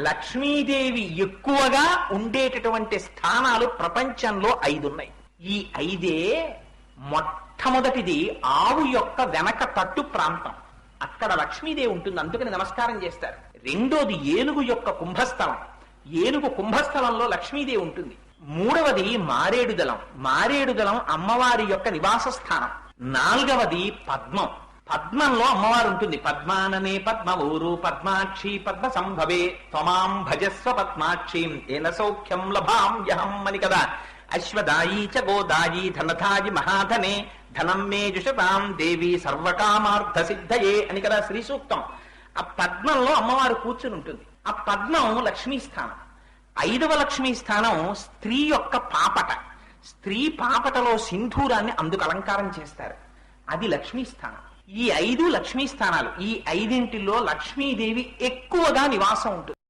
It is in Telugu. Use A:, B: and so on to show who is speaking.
A: లక్ష్మీదేవి ఎక్కువగా ఉండేటటువంటి స్థానాలు ప్రపంచంలో 5 ఉన్నాయి. ఈ 5 మొట్టమొదటిది ఆవు యొక్క వెనక తట్టు ప్రాంతం, అక్కడ లక్ష్మీదేవి ఉంటుంది, అందుకని నమస్కారం చేస్తారు. రెండోది ఏనుగు యొక్క కుంభస్థలం, ఏనుగు కుంభస్థలంలో లక్ష్మీదేవి ఉంటుంది. మూడవది మారేడుదలం, మారేడుదలం అమ్మవారి యొక్క నివాస స్థానం. నాలుగవది పద్మం, పద్మంలో అమ్మవారు ఉంటుంది. పద్మాననే పద్మవూరు పద్మాక్షి పద్మ సంభవే త్వమాం భజస్వ పద్మాక్షీం ఏన సౌఖ్యం లభామ్యహం అని కదా. అశ్వదాయీ చ గోదాయీ ధనధాయి మహాధనే ధనం మే జుషతాం దేవి సర్వకామార్థ సిద్ధయే అని కదా శ్రీ సూక్తం. ఆ పద్మంలో అమ్మవారు కూర్చుని ఉంటుంది. ఆ పద్మం లక్ష్మీ స్థానం. 5వ లక్ష్మీ స్థానం స్త్రీ యొక్క పాపట, స్త్రీ పాపటలో సింధూరాన్ని అందుకు అలంకారం చేస్తారు, అది లక్ష్మీ స్థానం. ఈ 5 లక్ష్మీ స్థానాలు. ఈ 5 లక్ష్మీదేవి ఎక్కువగా నివాసం ఉంటుంది.